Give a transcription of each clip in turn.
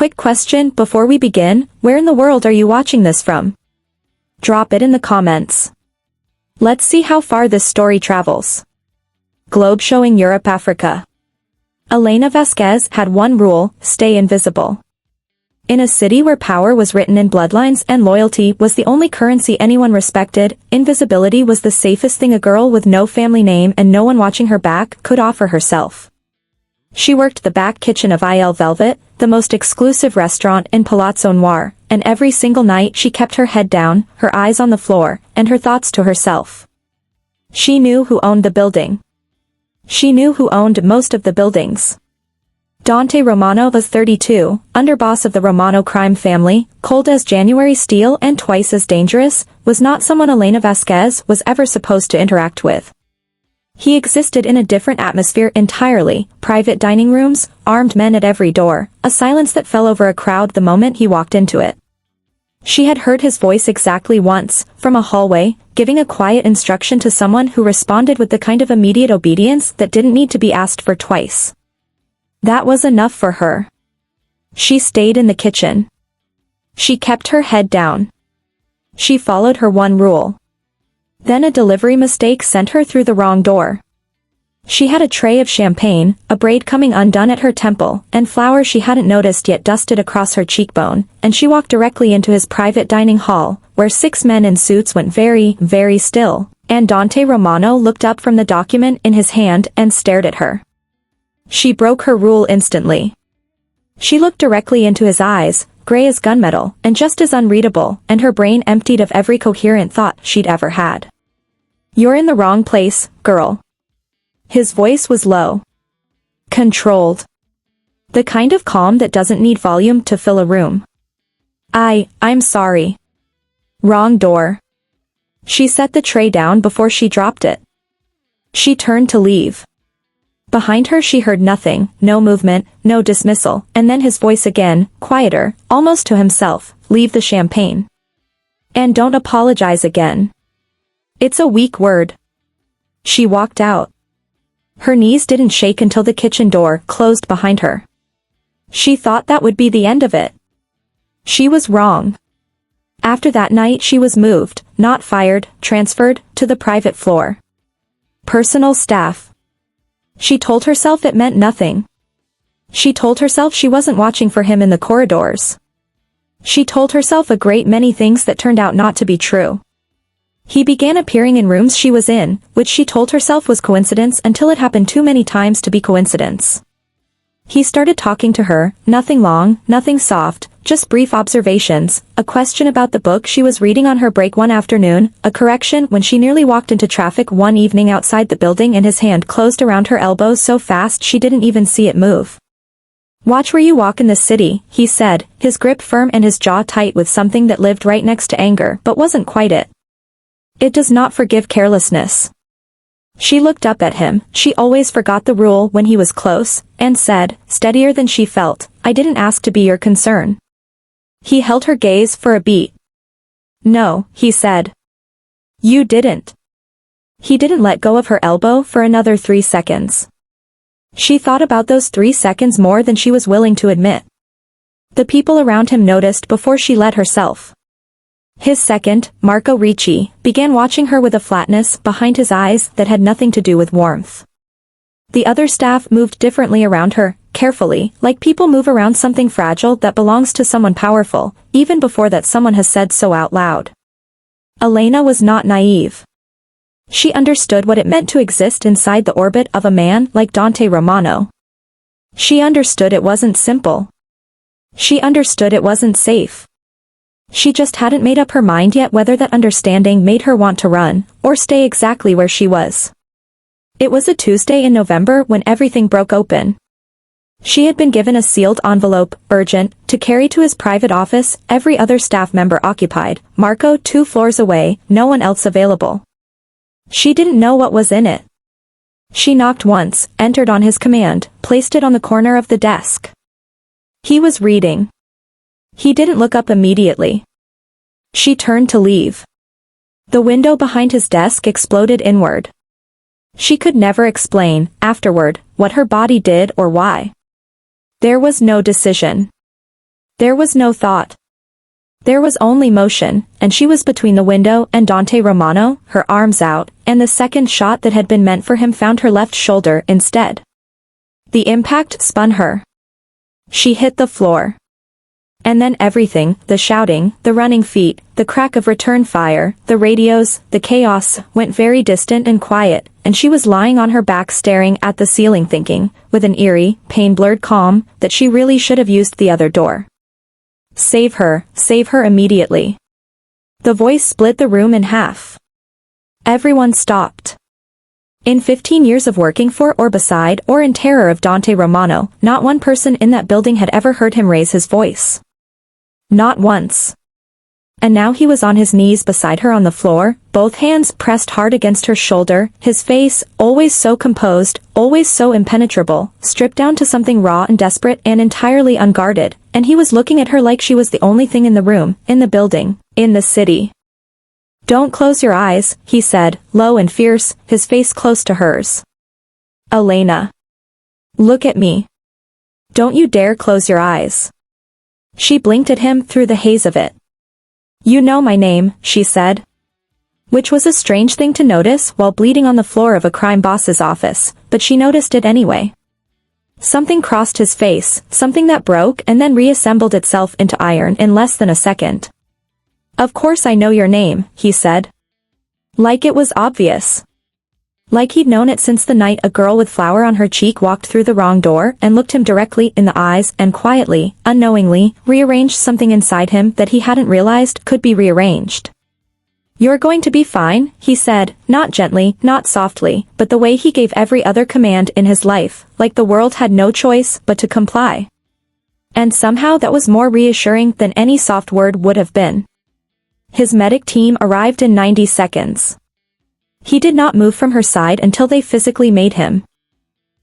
Quick question before we begin, where in the world are you watching this from? Drop it in the comments. Let's see how far this story travels. Globe showing Europe, Africa. Elena Vasquez had one rule: stay invisible. In a city where power was written in bloodlines and loyalty was the only currency anyone respected, invisibility was the safest thing a girl with no family name and no one watching her back could offer herself. She worked the back kitchen of Il Velvet, the most exclusive restaurant in Palazzo Noir, and every single night she kept her head down, her eyes on the floor, and her thoughts to herself. She knew who owned the building. She knew who owned most of the buildings. Dante Romano was 32, underboss of the Romano crime family, cold as January steel and twice as dangerous, was not someone Elena Vasquez was ever supposed to interact with. He existed in a different atmosphere entirely: private dining rooms, armed men at every door, a silence that fell over a crowd the moment he walked into it. She had heard his voice exactly once, from a hallway, giving a quiet instruction to someone who responded with the kind of immediate obedience that didn't need to be asked for twice. That was enough for her. She stayed in the kitchen. She kept her head down. She followed her one rule. Then a delivery mistake sent her through the wrong door. She had a tray of champagne, a braid coming undone at her temple, and flowers she hadn't noticed yet dusted across her cheekbone, and she walked directly into his private dining hall, where 6 men in suits went very, very still, and Dante Romano looked up from the document in his hand and stared at her. She broke her rule instantly. She looked directly into his eyes, gray as gunmetal, and just as unreadable, and her brain emptied of every coherent thought she'd ever had. "You're in the wrong place, girl." His voice was low. Controlled. The kind of calm that doesn't need volume to fill a room. I'm sorry. Wrong door." She set the tray down before she dropped it. She turned to leave. Behind her she heard nothing, no movement, no dismissal, and then his voice again, quieter, almost to himself: "Leave the champagne. And don't apologize again. It's a weak word." She walked out. Her knees didn't shake until the kitchen door closed behind her. She thought that would be the end of it. She was wrong. After that night she was moved, not fired, transferred, to the private floor. Personal staff. She told herself it meant nothing. She told herself she wasn't watching for him in the corridors. She told herself a great many things that turned out not to be true. He began appearing in rooms she was in, which she told herself was coincidence until it happened too many times to be coincidence. He started talking to her, nothing long, nothing soft, just brief observations, a question about the book she was reading on her break one afternoon, a correction when she nearly walked into traffic one evening outside the building and his hand closed around her elbow so fast she didn't even see it move. "Watch where you walk in this city," he said, his grip firm and his jaw tight with something that lived right next to anger but wasn't quite it. "It does not forgive carelessness." She looked up at him. She always forgot the rule when he was close, and said, steadier than she felt, "I didn't ask to be your concern." He held her gaze for a beat. "No," he said. "You didn't." He didn't let go of her elbow for another 3 seconds. She thought about those 3 seconds more than she was willing to admit. The people around him noticed before she let herself. His second, Marco Ricci, began watching her with a flatness behind his eyes that had nothing to do with warmth. The other staff moved differently around her, carefully, like people move around something fragile that belongs to someone powerful, even before that someone has said so out loud. Elena was not naive. She understood what it meant to exist inside the orbit of a man like Dante Romano. She understood it wasn't simple. She understood it wasn't safe. She just hadn't made up her mind yet whether that understanding made her want to run, or stay exactly where she was. It was a Tuesday in November when everything broke open. She had been given a sealed envelope, urgent, to carry to his private office, every other staff member occupied, Marco 2 floors away, no one else available. She didn't know what was in it. She knocked once, entered on his command, placed it on the corner of the desk. He was reading. He didn't look up immediately. She turned to leave. The window behind his desk exploded inward. She could never explain, afterward, what her body did or why. There was no decision. There was no thought. There was only motion, and she was between the window and Dante Romano, her arms out, and the second shot that had been meant for him found her left shoulder instead. The impact spun her. She hit the floor. And then everything, the shouting, the running feet, the crack of return fire, the radios, the chaos, went very distant and quiet, and she was lying on her back staring at the ceiling thinking, with an eerie, pain-blurred calm, that she really should have used the other door. Save her immediately. The voice split the room in half. Everyone stopped. In 15 years of working for or beside or in terror of Dante Romano, not one person in that building had ever heard him raise his voice. Not once. And now he was on his knees beside her on the floor, both hands pressed hard against her shoulder, his face, always so composed, always so impenetrable, stripped down to something raw and desperate and entirely unguarded, and he was looking at her like she was the only thing in the room, in the building, in the city. "Don't close your eyes," he said, low and fierce, his face close to hers. "Elena. Look at me. Don't you dare close your eyes." She blinked at him through the haze of it. "You know my name," she said. Which was a strange thing to notice while bleeding on the floor of a crime boss's office, but she noticed it anyway. Something crossed his face, something that broke and then reassembled itself into iron in less than a second. "Of course I know your name," he said. Like it was obvious. Like he'd known it since the night a girl with flour on her cheek walked through the wrong door and looked him directly in the eyes and quietly, unknowingly, rearranged something inside him that he hadn't realized could be rearranged. "You're going to be fine," he said, not gently, not softly, but the way he gave every other command in his life, like the world had no choice but to comply. And somehow that was more reassuring than any soft word would have been. His medic team arrived in 90 seconds. He did not move from her side until they physically made him.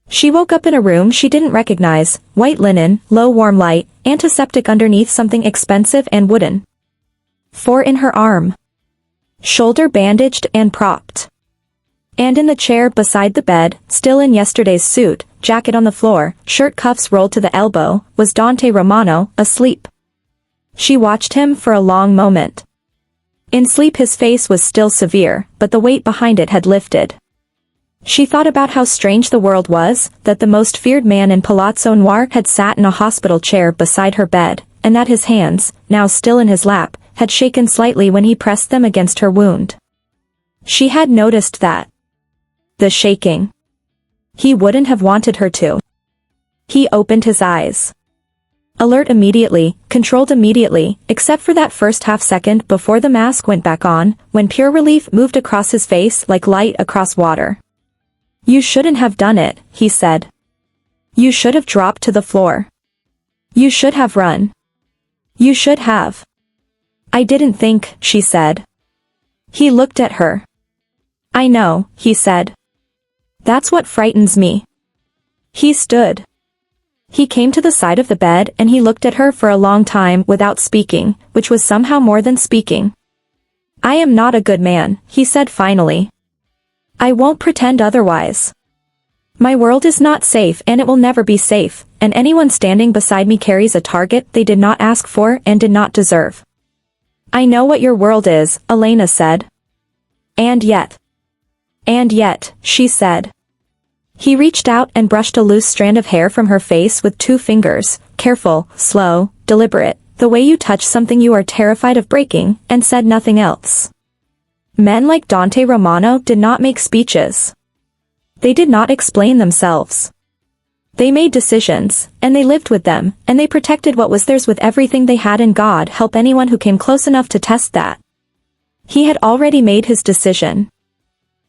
She woke up in a room she didn't recognize, white linen, low warm light, antiseptic underneath something expensive and wooden. 4 in her arm. Shoulder bandaged and propped. And in the chair beside the bed, still in yesterday's suit, jacket on the floor, shirt cuffs rolled to the elbow, was Dante Romano, asleep. She watched him for a long moment. In sleep his face was still severe, but the weight behind it had lifted. She thought about how strange the world was, that the most feared man in Palazzo Noir had sat in a hospital chair beside her bed, and that his hands, now still in his lap, had shaken slightly when he pressed them against her wound. She had noticed that. The shaking. He wouldn't have wanted her to. He opened his eyes. Alert immediately, controlled immediately, except for that first half second before the mask went back on, when pure relief moved across his face like light across water. "You shouldn't have done it," he said. "You should have dropped to the floor. You should have run. You should have." "I didn't think," she said. He looked at her. "I know," he said. "That's what frightens me." He stood. He came to the side of the bed and he looked at her for a long time without speaking, which was somehow more than speaking. "I am not a good man," he said finally. "I won't pretend otherwise. My world is not safe and it will never be safe, and anyone standing beside me carries a target they did not ask for and did not deserve." "I know what your world is," Elena said. And yet, she said. He reached out and brushed a loose strand of hair from her face with 2 fingers, careful, slow, deliberate, the way you touch something you are terrified of breaking, and said nothing else. Men like Dante Romano did not make speeches. They did not explain themselves. They made decisions, and they lived with them, and they protected what was theirs with everything they had, and God help anyone who came close enough to test that. He had already made his decision.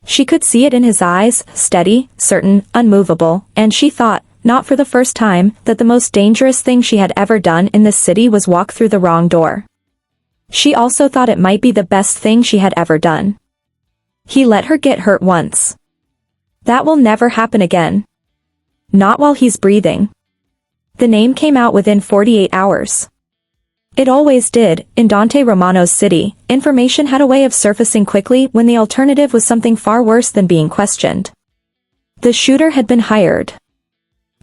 She could see it in his eyes, steady, certain, unmovable, and she thought, not for the first time, that the most dangerous thing she had ever done in this city was walk through the wrong door. She also thought it might be the best thing she had ever done. He let her get hurt once. That will never happen again. Not while he's breathing. The name came out within 48 hours. It always did. In Dante Romano's city, information had a way of surfacing quickly when the alternative was something far worse than being questioned. The shooter had been hired.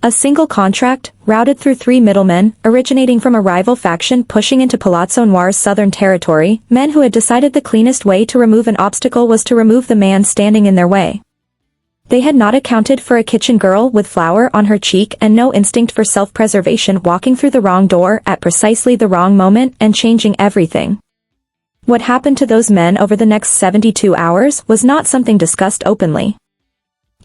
A single contract, routed through 3 middlemen, originating from a rival faction pushing into Palazzo Noir's southern territory, men who had decided the cleanest way to remove an obstacle was to remove the man standing in their way. They had not accounted for a kitchen girl with flour on her cheek and no instinct for self-preservation walking through the wrong door at precisely the wrong moment and changing everything. What happened to those men over the next 72 hours was not something discussed openly.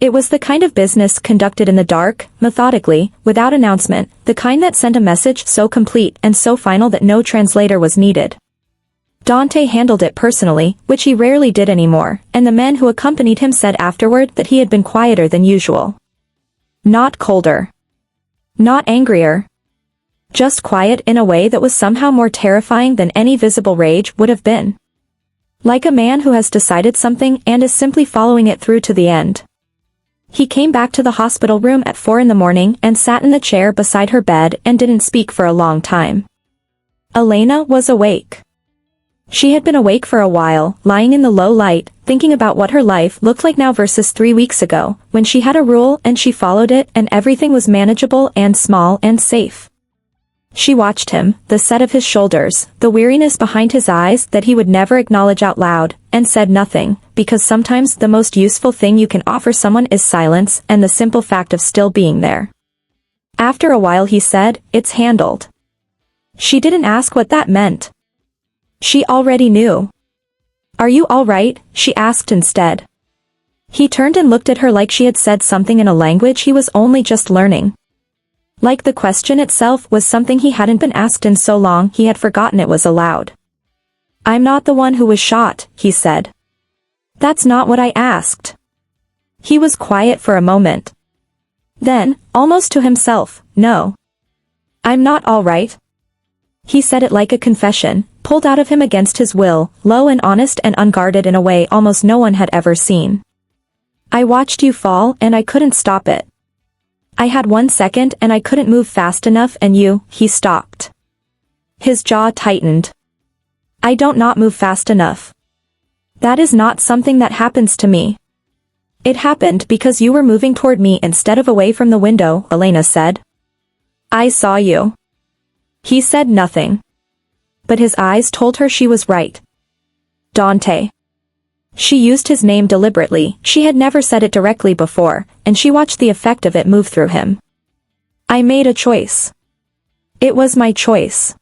It was the kind of business conducted in the dark, methodically, without announcement, the kind that sent a message so complete and so final that no translator was needed. Dante handled it personally, which he rarely did anymore, and the men who accompanied him said afterward that he had been quieter than usual. Not colder. Not angrier. Just quiet in a way that was somehow more terrifying than any visible rage would have been. Like a man who has decided something and is simply following it through to the end. He came back to the hospital room at 4 in the morning and sat in the chair beside her bed and didn't speak for a long time. Elena was awake. She had been awake for a while, lying in the low light, thinking about what her life looked like now versus 3 weeks ago, when she had a rule and she followed it and everything was manageable and small and safe. She watched him, the set of his shoulders, the weariness behind his eyes that he would never acknowledge out loud, and said nothing, because sometimes the most useful thing you can offer someone is silence and the simple fact of still being there. After a while he said, "It's handled." She didn't ask what that meant. She already knew. "Are you all right?" she asked instead. He turned and looked at her like she had said something in a language he was only just learning. Like the question itself was something he hadn't been asked in so long he had forgotten it was allowed. "I'm not the one who was shot," he said. "That's not what I asked." He was quiet for a moment. Then, almost to himself, "No. I'm not all right." He said it like a confession, pulled out of him against his will, low and honest and unguarded in a way almost no one had ever seen. "I watched you fall and I couldn't stop it. I had 1 second and I couldn't move fast enough and he stopped." His jaw tightened. "I don't not move fast enough. That is not something that happens to me. It happened because you were moving toward me instead of away from the window," Elena said. "I saw you." He said nothing. But his eyes told her she was right. Dante. She used his name deliberately, she had never said it directly before, and she watched the effect of it move through him. "I made a choice. It was my choice.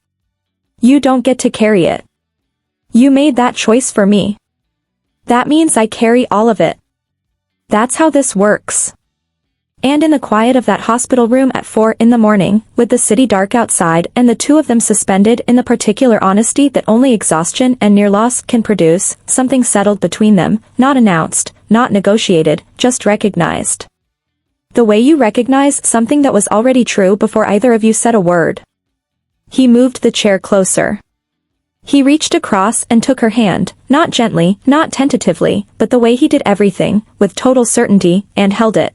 You don't get to carry it. You made that choice for me. That means I carry all of it. That's how this works." And in the quiet of that hospital room at 4 in the morning, with the city dark outside and the two of them suspended in the particular honesty that only exhaustion and near loss can produce, something settled between them, not announced, not negotiated, just recognized. The way you recognize something that was already true before either of you said a word. He moved the chair closer. He reached across and took her hand, not gently, not tentatively, but the way he did everything, with total certainty, and held it.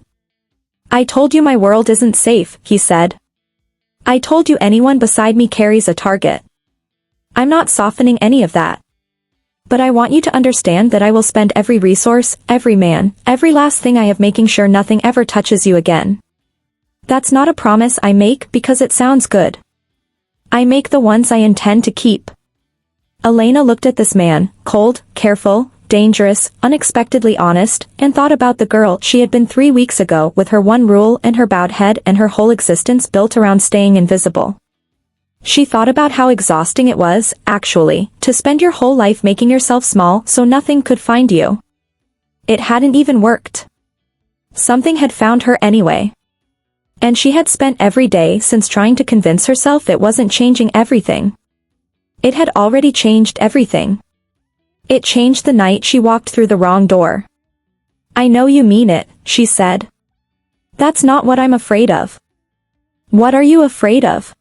"I told you my world isn't safe," he said. "I told you anyone beside me carries a target. I'm not softening any of that. But I want you to understand that I will spend every resource, every man, every last thing I have making sure nothing ever touches you again. That's not a promise I make because it sounds good. I make the ones I intend to keep." Elena looked at this man, cold, careful, dangerous, unexpectedly honest, and thought about the girl she had been 3 weeks ago with her one rule and her bowed head and her whole existence built around staying invisible. She thought about how exhausting it was, actually, to spend your whole life making yourself small so nothing could find you. It hadn't even worked. Something had found her anyway. And she had spent every day since trying to convince herself it wasn't changing everything. It had already changed everything. It changed the night she walked through the wrong door. "I know you mean it," she said. "That's not what I'm afraid of." "What are you afraid of?"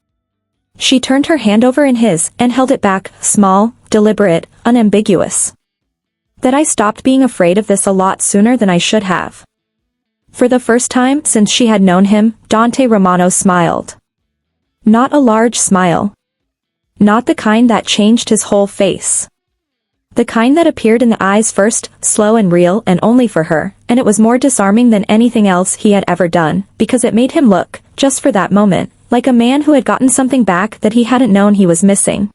She turned her hand over in his and held it back, small, deliberate, unambiguous. "That I stopped being afraid of this a lot sooner than I should have." For the first time since she had known him, Dante Romano smiled. Not a large smile. Not the kind that changed his whole face. The kind that appeared in the eyes first, slow and real and only for her, and it was more disarming than anything else he had ever done, because it made him look, just for that moment, like a man who had gotten something back that he hadn't known he was missing.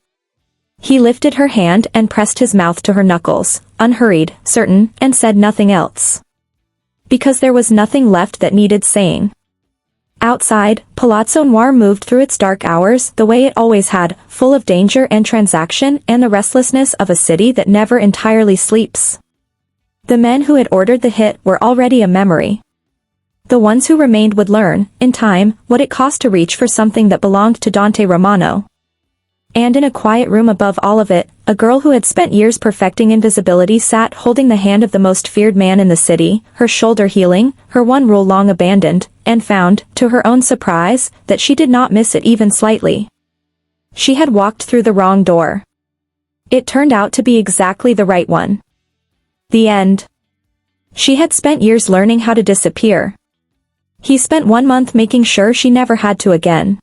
He lifted her hand and pressed his mouth to her knuckles, unhurried, certain, and said nothing else. Because there was nothing left that needed saying. Outside, Palazzo Noir moved through its dark hours the way it always had, full of danger and transaction and the restlessness of a city that never entirely sleeps. The men who had ordered the hit were already a memory. The ones who remained would learn, in time, what it cost to reach for something that belonged to Dante Romano. And in a quiet room above all of it, a girl who had spent years perfecting invisibility sat holding the hand of the most feared man in the city, her shoulder healing, her one rule long abandoned, and found, to her own surprise, that she did not miss it even slightly. She had walked through the wrong door. It turned out to be exactly the right one. The end. She had spent years learning how to disappear. He spent 1 month making sure she never had to again.